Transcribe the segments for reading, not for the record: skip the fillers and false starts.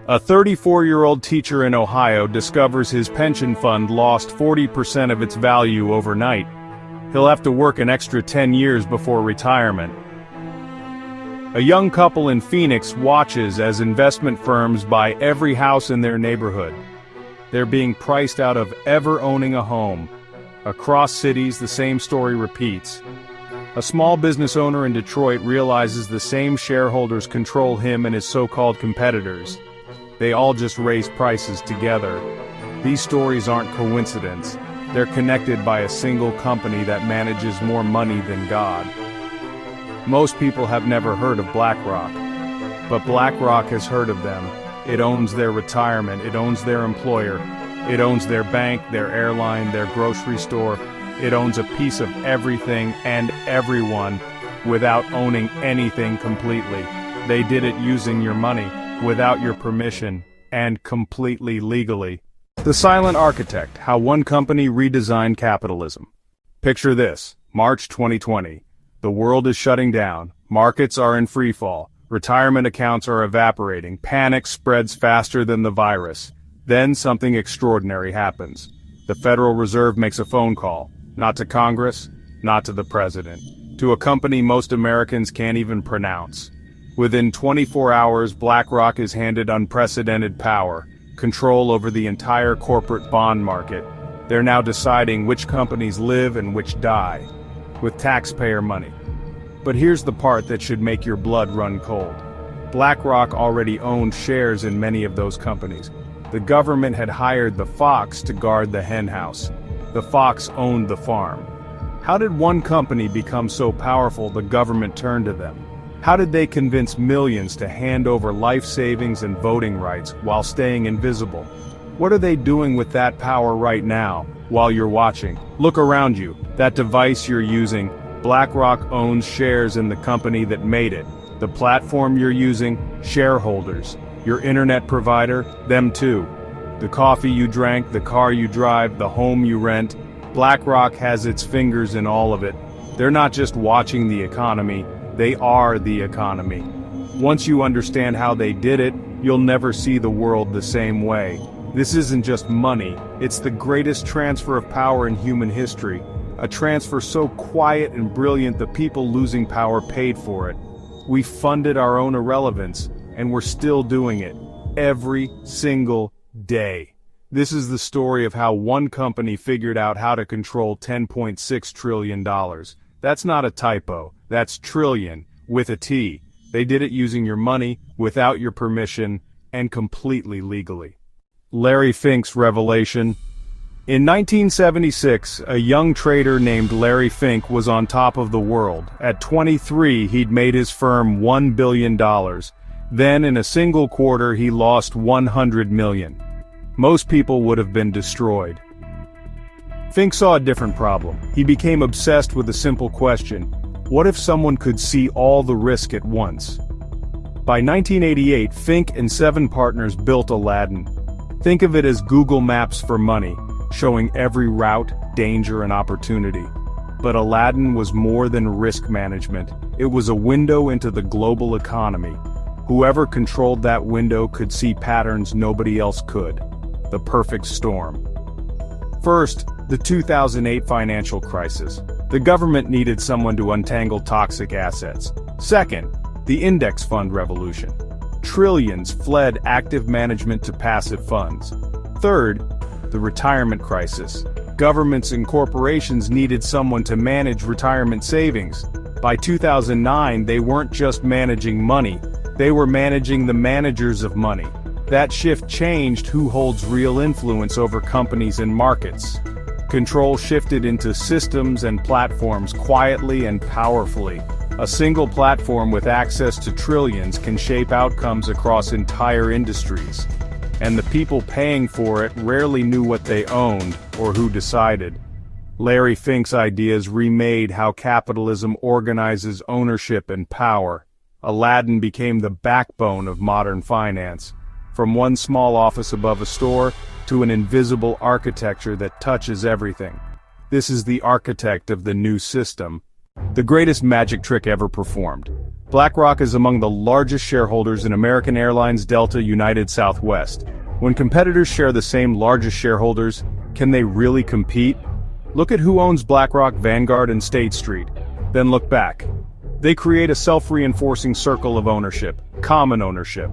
A 34-year-old teacher in Ohio discovers his pension fund lost 40% of its value overnight. He'll have to work an extra 10 years before retirement. A young couple in Phoenix watches as investment firms buy every house in their neighborhood. They're being priced out of ever owning a home. Across cities, the same story repeats. A small business owner in Detroit realizes the same shareholders control him and his so-called competitors. They all just raise prices together. These stories aren't coincidence. They're connected by a single company that manages more money than God. Most people have never heard of BlackRock. But BlackRock has heard of them. It owns their retirement, it owns their employer, it owns their bank, their airline, their grocery store. It owns a piece of everything and everyone without owning anything completely. They did it using your money, without your permission, and completely legally. The Silent Architect: How One Company Redesigned Capitalism. Picture this: March 2020. The world is shutting down. Markets are in freefall. Retirement accounts are evaporating. Panic spreads faster than the virus. Then something extraordinary happens. The Federal Reserve makes a phone call. Not to Congress, not to the President. To a company most Americans can't even pronounce. Within 24 hours, BlackRock is handed unprecedented power, control over the entire corporate bond market. They're now deciding which companies live and which die, with taxpayer money. But here's the part that should make your blood run cold. BlackRock already owned shares in many of those companies. The government had hired the fox to guard the henhouse. The fox owned the farm. How did one company become so powerful the government turned to them? How did they convince millions to hand over life savings and voting rights while staying invisible? What are they doing with that power right now, while you're watching? Look around you. That device you're using, BlackRock owns shares in the company that made it. The platform you're using, shareholders. Your internet provider, them too. The coffee you drank, the car you drive, the home you rent, BlackRock has its fingers in all of it. They're not just watching the economy, they are the economy. Once you understand how they did it, you'll never see the world the same way. This isn't just money, it's the greatest transfer of power in human history. A transfer so quiet and brilliant the people losing power paid for it. We funded our own irrelevance, and we're still doing it. Every single day. This is the story of how one company figured out how to control $10.6 trillion. That's not a typo, that's trillion, with a T. They did it using your money, without your permission, and completely legally. Larry Fink's revelation. In 1976, a young trader named Larry Fink was on top of the world. At 23, he'd made his firm $1 billion. Then, in a single quarter, he lost $100 million. Most people would have been destroyed. Fink saw a different problem. He became obsessed with a simple question: what if someone could see all the risk at once? By 1988, Fink and 7 partners built Aladdin. Think of it as Google Maps for money, showing every route, danger, and opportunity. But Aladdin was more than risk management. It was a window into the global economy. Whoever controlled that window could see patterns nobody else could. The perfect storm. First, the 2008 financial crisis. The government needed someone to untangle toxic assets. Second, the index fund revolution. Trillions fled active management to passive funds. Third, the retirement crisis. Governments and corporations needed someone to manage retirement savings. By 2009, they weren't just managing money, they were managing the managers of money. That shift changed who holds real influence over companies and markets. Control shifted into systems and platforms quietly and powerfully. A single platform with access to trillions can shape outcomes across entire industries. And the people paying for it rarely knew what they owned or who decided. Larry Fink's ideas remade how capitalism organizes ownership and power. Aladdin became the backbone of modern finance. From one small office above a store to an invisible architecture that touches everything. This is the architect of the new system. The greatest magic trick ever performed. BlackRock is among the largest shareholders in American Airlines, Delta, United, Southwest. When competitors share the same largest shareholders, can they really compete? Look at who owns BlackRock, Vanguard, and State Street. Then look back. They create a self-reinforcing circle of ownership, common ownership.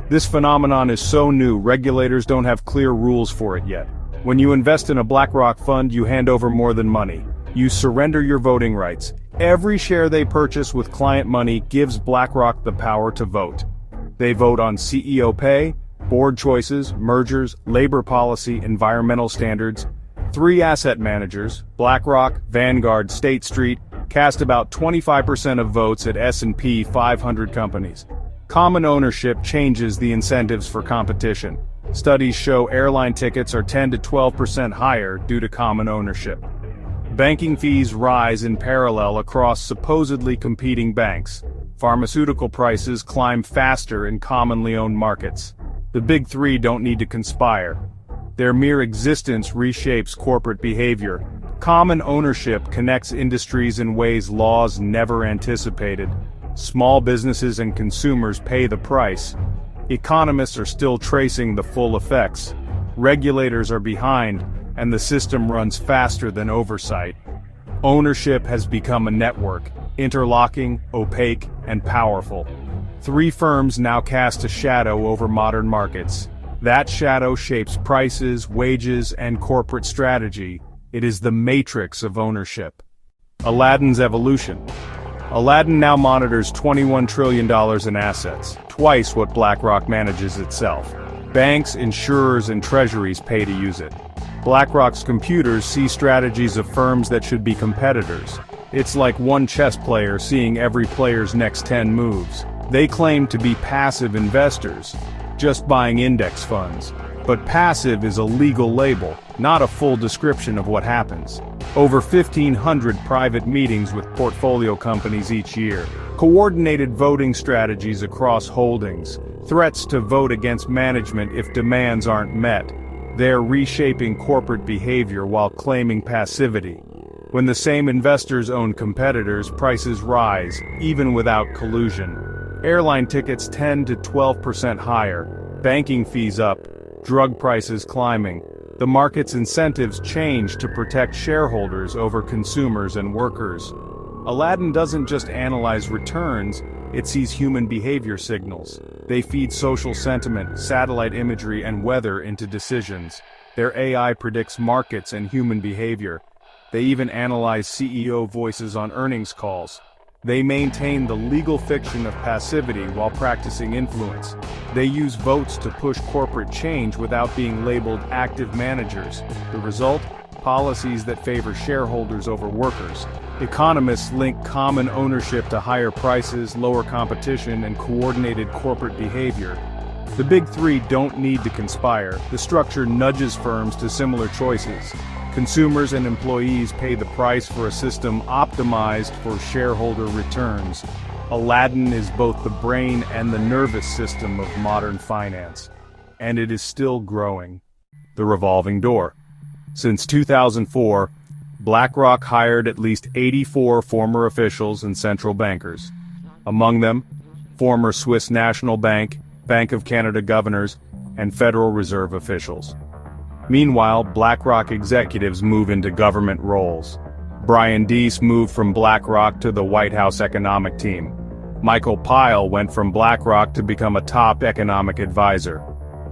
This phenomenon is so new, regulators don't have clear rules for it yet. When you invest in a BlackRock fund, you hand over more than money. You surrender your voting rights. Every share they purchase with client money gives BlackRock the power to vote. They vote on CEO pay, board choices, mergers, labor policy, environmental standards. 3 asset managers, BlackRock, Vanguard, State Street, cast about 25% of votes at S&P 500 companies. Common ownership changes the incentives for competition. Studies show airline tickets are 10 to 12% higher due to common ownership. Banking fees rise in parallel across supposedly competing banks. Pharmaceutical prices climb faster in commonly owned markets. The big 3 don't need to conspire. Their mere existence reshapes corporate behavior. Common ownership connects industries in ways laws never anticipated. Small businesses and consumers pay the price. Economists are still tracing the full effects. Regulators are behind, and the system runs faster than oversight. Ownership has become a network, interlocking, opaque, and powerful. 3 firms now cast a shadow over modern markets. That shadow shapes prices, wages, and corporate strategy. It is the matrix of ownership. Aladdin's evolution. Aladdin now monitors $21 trillion in assets, twice what BlackRock manages itself. Banks, insurers, and treasuries pay to use it. BlackRock's computers see strategies of firms that should be competitors. It's like one chess player seeing every player's next 10 moves. They claim to be passive investors, just buying index funds. But passive is a legal label, not a full description of what happens. Over 1,500 private meetings with portfolio companies each year. Coordinated voting strategies across holdings. Threats to vote against management if demands aren't met. They're reshaping corporate behavior while claiming passivity. When the same investors own competitors, prices rise, even without collusion. Airline tickets 10 to 12% higher. Banking fees up. Drug prices climbing. The market's incentives change to protect shareholders over consumers and workers. Aladdin doesn't just analyze returns, it sees human behavior signals. They feed social sentiment, satellite imagery, and weather into decisions. Their AI predicts markets and human behavior. They even analyze CEO voices on earnings calls. They maintain the legal fiction of passivity while practicing influence. They use votes to push corporate change without being labeled active managers. The result? Policies that favor shareholders over workers. Economists link common ownership to higher prices, lower competition, and coordinated corporate behavior. The big 3 don't need to conspire. The structure nudges firms to similar choices. Consumers and employees pay the price for a system optimized for shareholder returns. Aladdin is both the brain and the nervous system of modern finance. And it is still growing. The revolving door. Since 2004, BlackRock hired at least 84 former officials and central bankers. Among them, former Swiss National Bank, Bank of Canada governors, and Federal Reserve officials. Meanwhile, BlackRock executives move into government roles. Brian Deese moved from BlackRock to the White House economic team. Michael Pyle went from BlackRock to become a top economic advisor.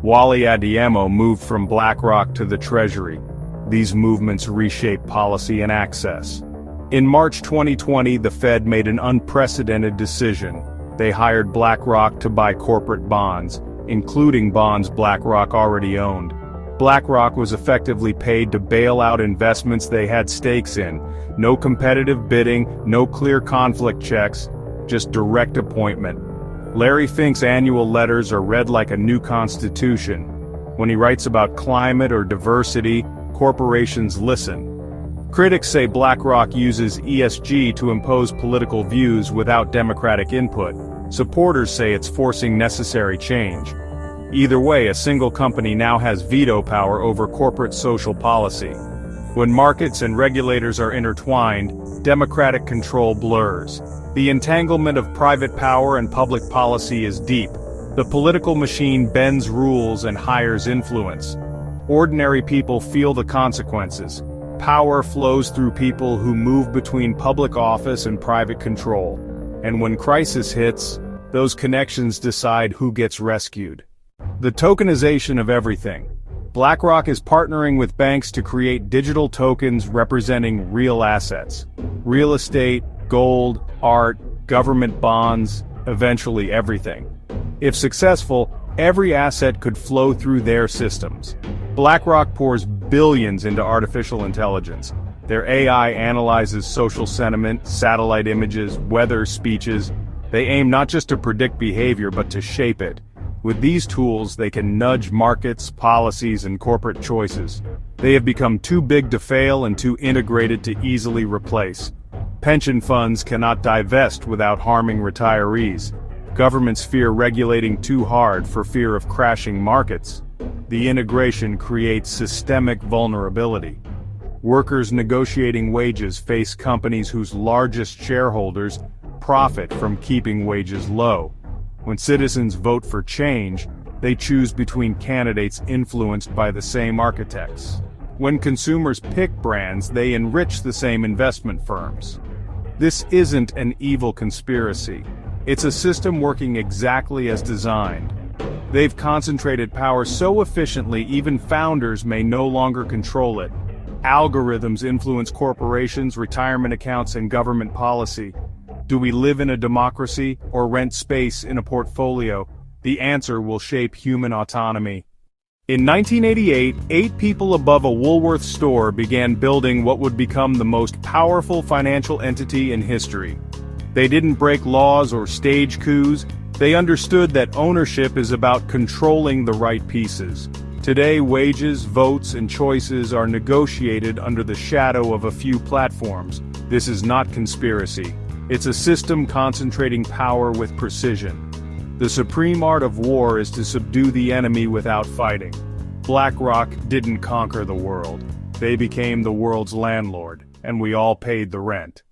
Wally Adeyemo moved from BlackRock to the Treasury. These movements reshape policy and access. In March 2020, the Fed made an unprecedented decision. They hired BlackRock to buy corporate bonds, including bonds BlackRock already owned. BlackRock was effectively paid to bail out investments they had stakes in. No competitive bidding, no clear conflict checks, just direct appointment. Larry Fink's annual letters are read like a new constitution. When he writes about climate or diversity, corporations listen. Critics say BlackRock uses ESG to impose political views without democratic input. Supporters say it's forcing necessary change. Either way, a single company now has veto power over corporate social policy. When markets and regulators are intertwined, democratic control blurs. The entanglement of private power and public policy is deep. The political machine bends rules and hires influence. Ordinary people feel the consequences. Power flows through people who move between public office and private control. And when crisis hits, those connections decide who gets rescued. The tokenization of everything. BlackRock is partnering with banks to create digital tokens representing real assets. Real estate, gold, art, government bonds, eventually everything. If successful, every asset could flow through their systems. BlackRock pours billions into artificial intelligence. Their AI analyzes social sentiment, satellite images, weather, speeches. They aim not just to predict behavior but to shape it. With these tools, they can nudge markets, policies, and corporate choices. They have become too big to fail and too integrated to easily replace. Pension funds cannot divest without harming retirees. Governments fear regulating too hard for fear of crashing markets. The integration creates systemic vulnerability. Workers negotiating wages face companies whose largest shareholders profit from keeping wages low. When citizens vote for change, they choose between candidates influenced by the same architects. When consumers pick brands, they enrich the same investment firms. This isn't an evil conspiracy. It's a system working exactly as designed. They've concentrated power so efficiently even founders may no longer control it. Algorithms influence corporations, retirement accounts, and government policy. Do we live in a democracy or rent space in a portfolio? The answer will shape human autonomy. In 1988, 8 people above a Woolworth store began building what would become the most powerful financial entity in history. They didn't break laws or stage coups. They understood that ownership is about controlling the right pieces. Today, wages, votes, and choices are negotiated under the shadow of a few platforms. This is not conspiracy. It's a system concentrating power with precision. The supreme art of war is to subdue the enemy without fighting. BlackRock didn't conquer the world. They became the world's landlord, and we all paid the rent.